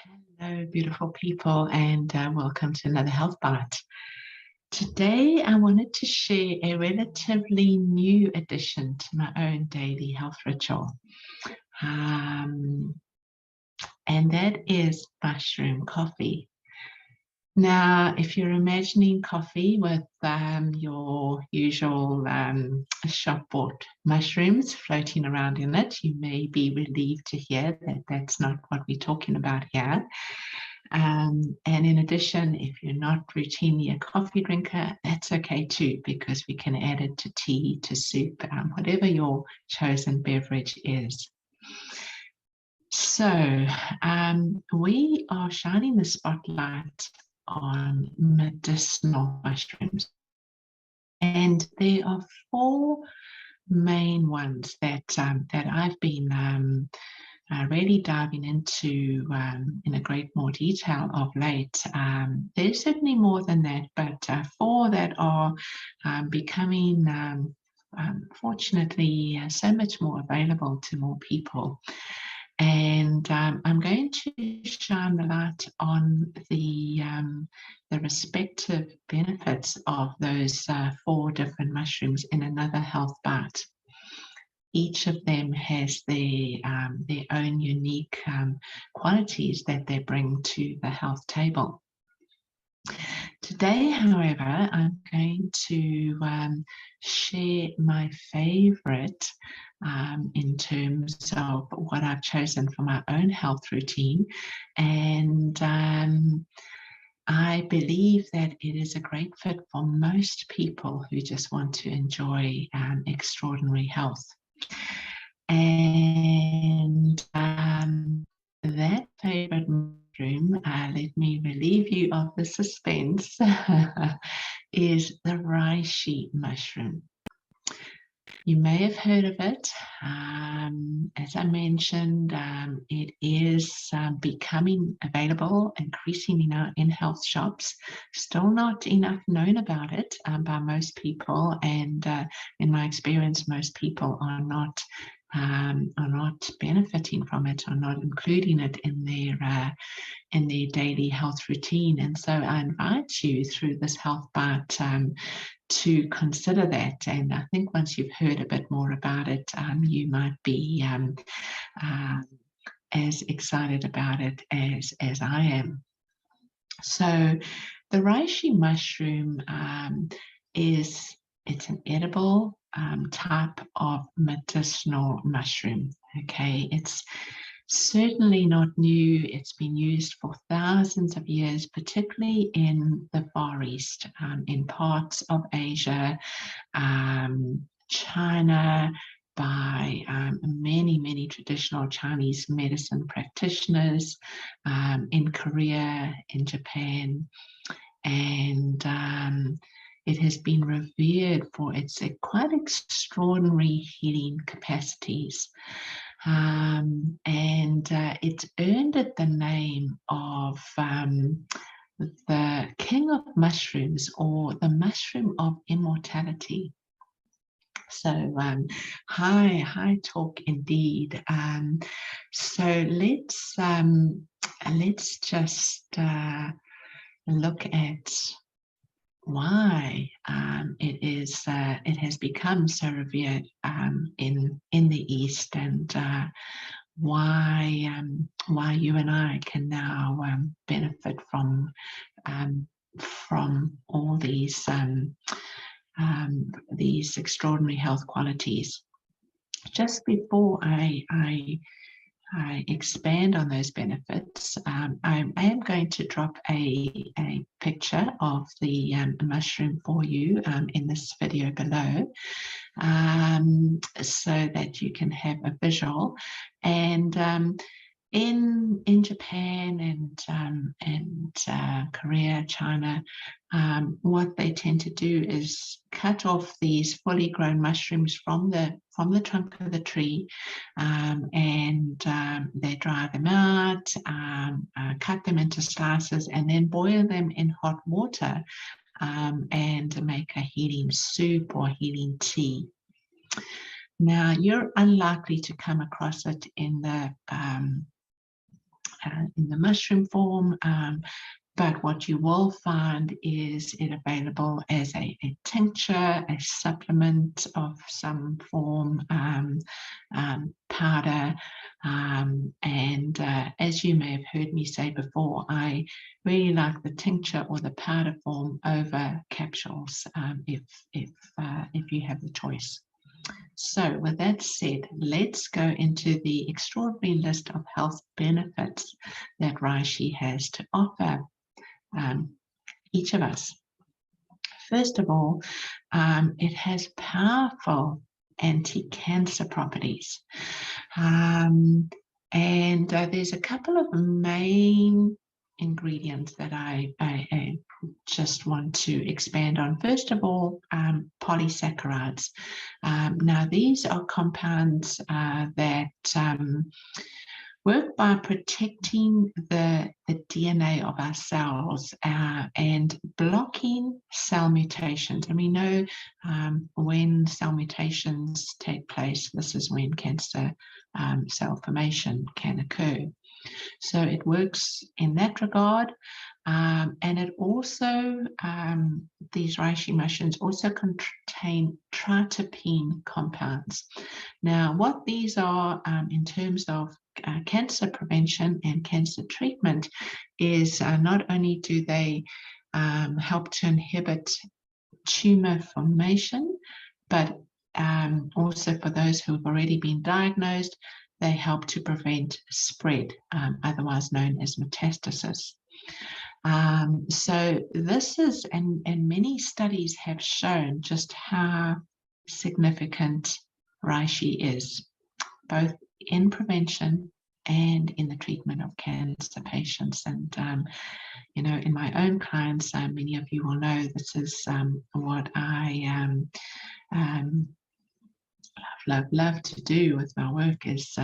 Hello, beautiful people, and welcome to another Health Bite. Today, I wanted to share a relatively new addition to my own daily health ritual, and that is mushroom coffee. Now, if you're imagining coffee with your usual shop-bought mushrooms floating around in it, you may be relieved to hear that that's not what we're talking about here. And in addition, if you're not routinely a coffee drinker, that's okay too, because we can add it to tea, to soup, whatever your chosen beverage is. So we are shining the spotlight on medicinal mushrooms. And there are four main ones that I've been really diving into in a great more detail of late. There's certainly more than that, but four that are becoming, fortunately, so much more available to more people. And I'm going to shine the light on the respective benefits of those four different mushrooms in another health bite. Each of them has their own unique qualities that they bring to the health table. Today, however, I'm going to share my favorite in terms of what I've chosen for my own health routine. And I believe that it is a great fit for most people who just want to enjoy extraordinary health. And that favorite mushroom, let me relieve you of the suspense, is the reishi mushroom. You may have heard of it. As I mentioned, it is becoming available increasingly now in health shops. Still not enough known about it by most people, and in my experience, most people are not benefiting from it, are not including it in their daily health routine. And so I invite you through this health bite to consider that. And I think once you've heard a bit more about it, you might be as excited about it as I am. So the reishi mushroom it's an edible type of medicinal mushroom. Okay, it's certainly not new. It's been used for thousands of years, particularly in the Far East, in parts of Asia, China, by many traditional Chinese medicine practitioners, in Korea, in Japan, and it has been revered for its quite extraordinary healing capacities. And it's earned it the name of the king of mushrooms, or the mushroom of immortality. So high talk indeed. So let's just look at why it has become so revered in the East, and why you and I can now benefit from all these extraordinary health qualities. Just before I expand on those benefits, I am going to drop a picture of the mushroom for you in this video below, so that you can have a visual. And in Japan and Korea, China, what they tend to do is cut off these fully grown mushrooms from the trunk of the tree, and they dry them out, cut them into slices, and then boil them in hot water and make a healing soup or healing tea. Now, you're unlikely to come across it in the in the mushroom form. But what you will find is it available as a tincture, a supplement of some form, powder. And as you may have heard me say before, I really like the tincture or the powder form over capsules if you have the choice. So with that said, let's go into the extraordinary list of health benefits that reishi has to offer each of us. First of all, it has powerful anti-cancer properties. And there's a couple of main ingredients that I just want to expand on. First of all, polysaccharides. Now, these are compounds that work by protecting the DNA of our cells and blocking cell mutations. And we know when cell mutations take place, this is when cancer cell formation can occur. So it works in that regard. And it also, these reishi mushrooms also contain tritopene compounds. Now, what these are in terms of cancer prevention and cancer treatment is not only do they help to inhibit tumor formation, but also for those who have already been diagnosed, they help to prevent spread, otherwise known as metastasis. So this is, and many studies have shown just how significant reishi is, both in prevention and in the treatment of cancer patients. And, you know, in my own clients, many of you will know this is what I love to do with my work is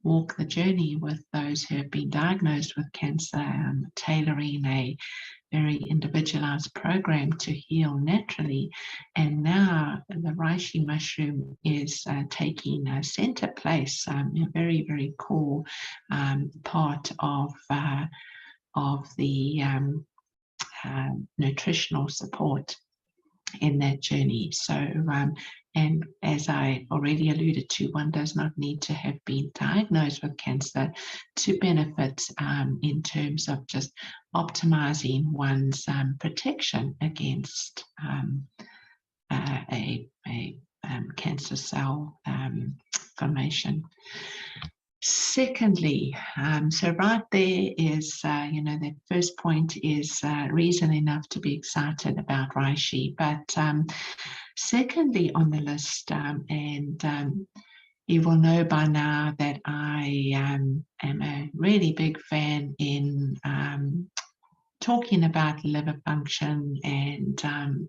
walk the journey with those who have been diagnosed with cancer, tailoring a very individualized program to heal naturally. And now the reishi mushroom is taking a center place, a very, very cool part of the nutritional support in that journey. So, and as I already alluded to, one does not need to have been diagnosed with cancer to benefit in terms of just optimizing one's protection against a cancer cell formation. Secondly, so right there is, you know, that first point is reason enough to be excited about reishi. But secondly on the list, and you will know by now that I am a really big fan in talking about liver function and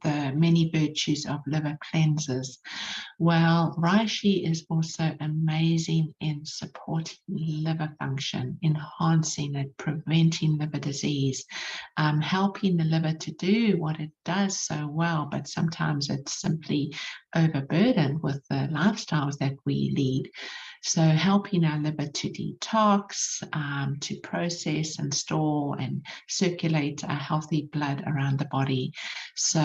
the many virtues of liver cleansers. Well, reishi is also amazing in supporting liver function, enhancing it, preventing liver disease, helping the liver to do what it does so well, but sometimes it's simply overburdened with the lifestyles that we lead. So helping our liver to detox, to process and store and circulate a healthy blood around the body. So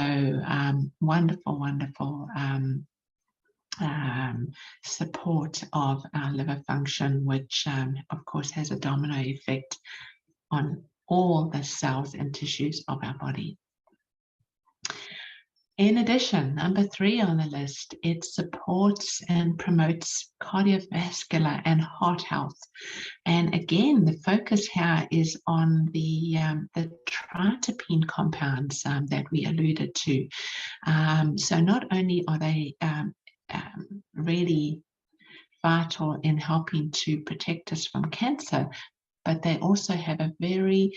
wonderful, wonderful support of our liver function, which of course has a domino effect on all the cells and tissues of our body. In addition, number 3 on the list, it supports and promotes cardiovascular and heart health. And again, the focus here is on the tritopene compounds that we alluded to. So not only are they really vital in helping to protect us from cancer, but they also have a very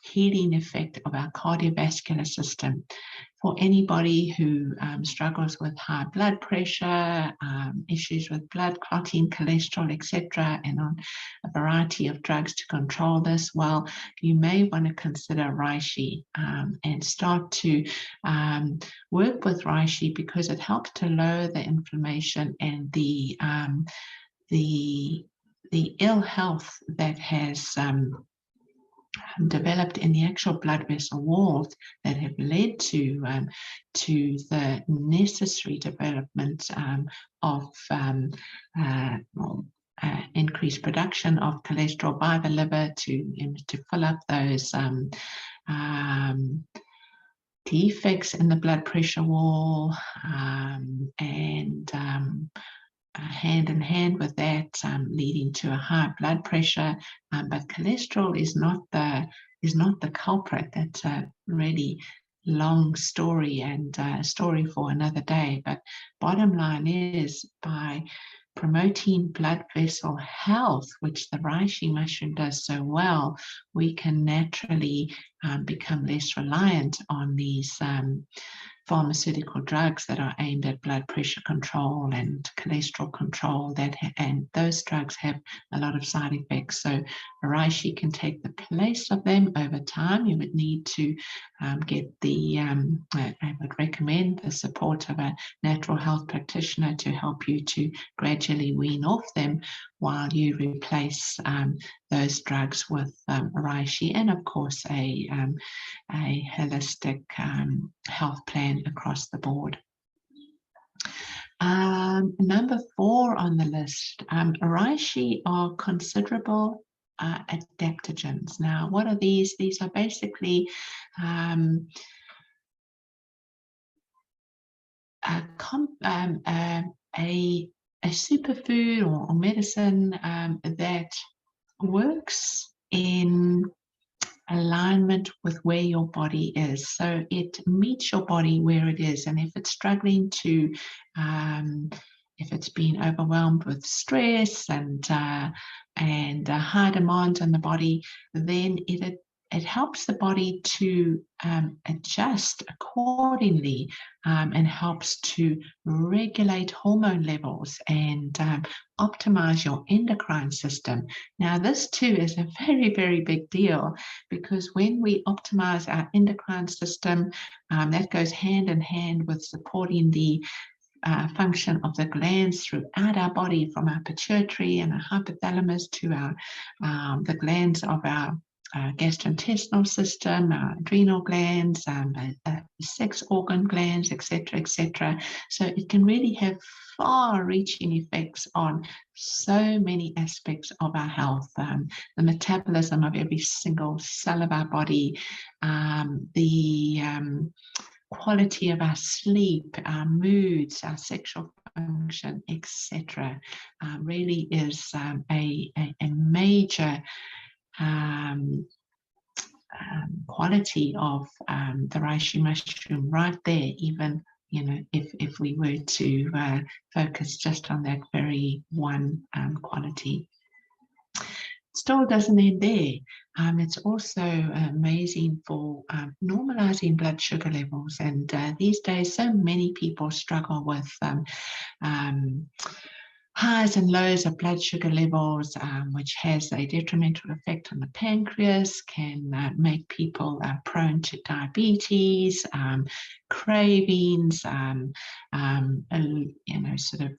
healing effect of our cardiovascular system. For anybody who struggles with high blood pressure, issues with blood clotting, cholesterol, etc., and on a variety of drugs to control this, well, you may want to consider reishi and start to work with reishi because it helps to lower the inflammation and the the ill health that has developed in the actual blood vessel walls that have led to the necessary development of increased production of cholesterol by the liver to fill up those defects in the blood pressure wall, and hand in hand with that, leading to a high blood pressure. But cholesterol is not the culprit. That's a really long story and a story for another day. But bottom line is, by promoting blood vessel health, which the reishi mushroom does so well, we can naturally become less reliant on these pharmaceutical drugs that are aimed at blood pressure control and cholesterol control, and those drugs have a lot of side effects. So reishi can take the place of them over time. You would need to get I would recommend the support of a natural health practitioner to help you to gradually wean off them while you replace those drugs with reishi, and of course a holistic health plan across the board. Number 4 on the list, reishi are considerable adaptogens. Now, what are these? These are basically a superfood or medicine that works in alignment with where your body is. So it meets your body where it is, and if it's struggling to if it's been overwhelmed with stress and high demands on the body, then it helps the body to adjust accordingly, and helps to regulate hormone levels and optimize your endocrine system. Now, this too is a very, very big deal, because when we optimize our endocrine system, that goes hand in hand with supporting the function of the glands throughout our body, from our pituitary and our hypothalamus to the glands of our gastrointestinal system, our adrenal glands, sex organ glands, etc., etc. So it can really have far-reaching effects on so many aspects of our health, the metabolism of every single cell of our body, the quality of our sleep, our moods, our sexual function, etc. Really is a major quality of the reishi mushroom right there, even if we were to focus just on that very one quality. Still doesn't end there. It's also amazing for normalizing blood sugar levels, and these days so many people struggle with highs and lows of blood sugar levels, which has a detrimental effect on the pancreas, can make people prone to diabetes, cravings, sort of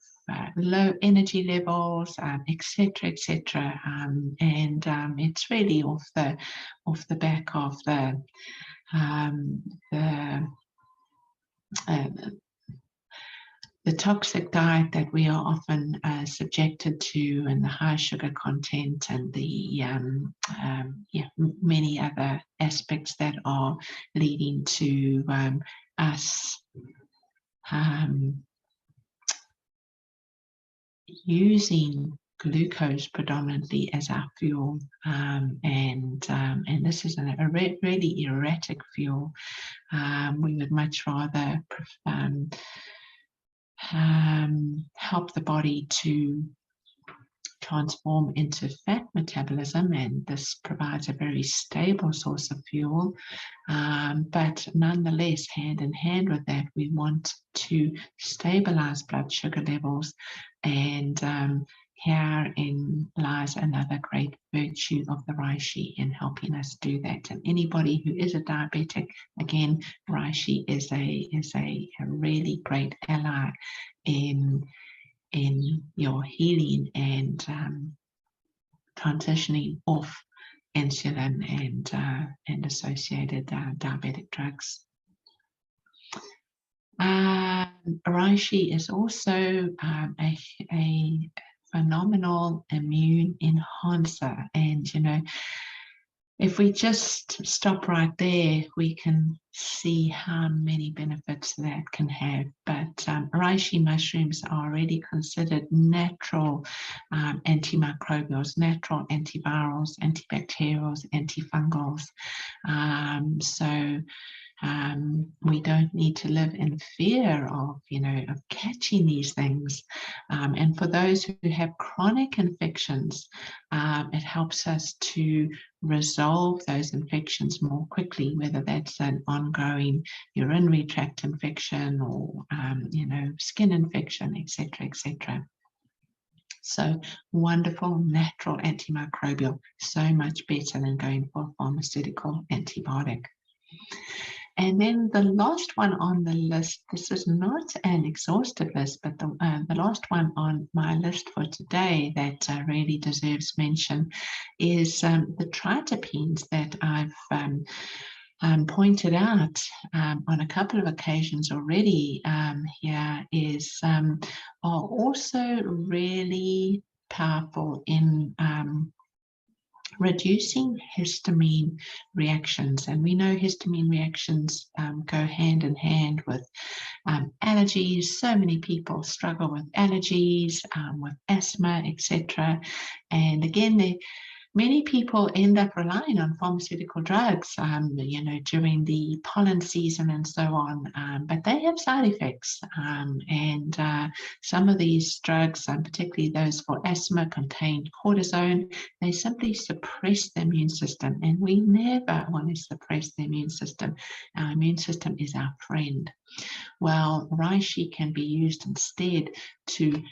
low energy levels, etc., etc. And it's really off the back of the toxic diet that we are often subjected to, and the high sugar content, and the many other aspects that are leading to us using glucose predominantly as our fuel, and this is a really erratic fuel. We would much rather help the body to transform into fat metabolism, and this provides a very stable source of fuel. But nonetheless, hand in hand with that, we want to stabilize blood sugar levels, and herein lies another great virtue of the reishi in helping us do that. And anybody who is a diabetic, again, reishi is a really great ally in your healing and transitioning off insulin and associated diabetic drugs. Reishi is also a phenomenal immune enhancer, and if we just stop right there, we can see how many benefits that can have. But reishi mushrooms are already considered natural antimicrobials, natural antivirals, antibacterials, antifungals. So we don't need to live in fear of catching these things. And for those who have chronic infections, it helps us to resolve those infections more quickly, whether that's an ongoing urinary tract infection or skin infection, etc., etc. So wonderful natural antimicrobial, so much better than going for a pharmaceutical antibiotic. And then the last one on the list, this is not an exhaustive list, but the last one on my list for today that really deserves mention is the triterpenes that I've pointed out on a couple of occasions already here are also really powerful in reducing histamine reactions. And we know histamine reactions go hand in hand with allergies. So many people struggle with allergies, with asthma, etc. And again, many people end up relying on pharmaceutical drugs, during the pollen season and so on, but they have side effects. And some of these drugs, particularly those for asthma, contain cortisone. They simply suppress the immune system, and we never want to suppress the immune system. Our immune system is our friend. Well, reishi can be used instead to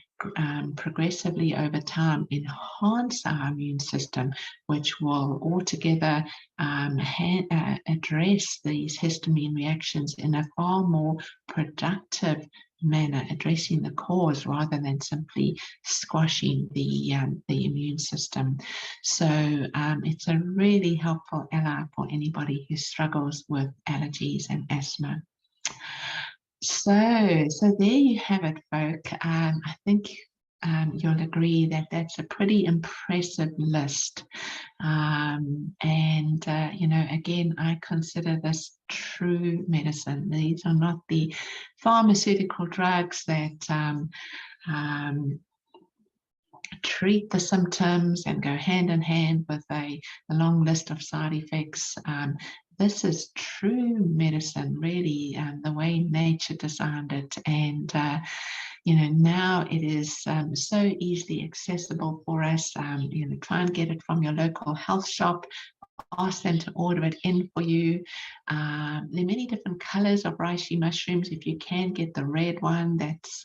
progressively over time enhance our immune system, which will altogether address these histamine reactions in a far more productive manner, addressing the cause rather than simply squashing the immune system. So it's a really helpful ally for anybody who struggles with allergies and asthma. So there you have it, folk. I think you'll agree that that's a pretty impressive list. And, again, I consider this true medicine. These are not the pharmaceutical drugs that treat the symptoms and go hand in hand with a long list of side effects. This is true medicine, really, the way nature designed it. And, now it is so easily accessible for us. Try and get it from your local health shop. Ask them to order it in for you. There are many different colors of reishi mushrooms. If you can get the red one, that's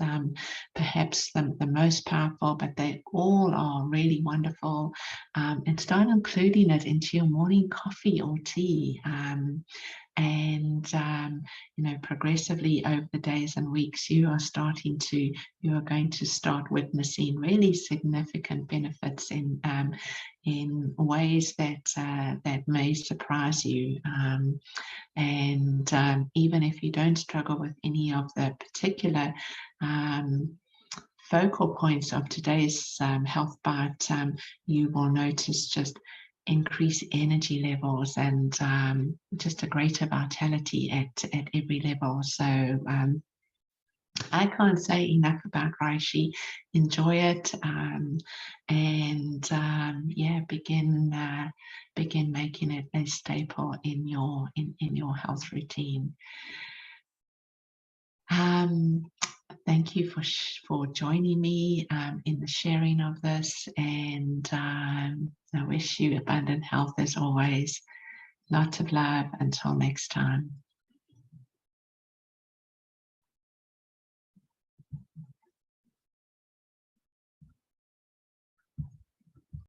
perhaps the most powerful, but they all are really wonderful. And start including it into your morning coffee or tea. And progressively over the days and weeks, you are going to start witnessing really significant benefits in ways that may surprise you. And even if you don't struggle with any of the particular focal points of today's health bite, you will notice just increase energy levels and just a greater vitality at every level. So I can't say enough about reishi. Enjoy it, and begin making it a staple in your health routine. Thank you for joining me in the sharing of this, and I wish you abundant health as always. Lots of love. Until next time.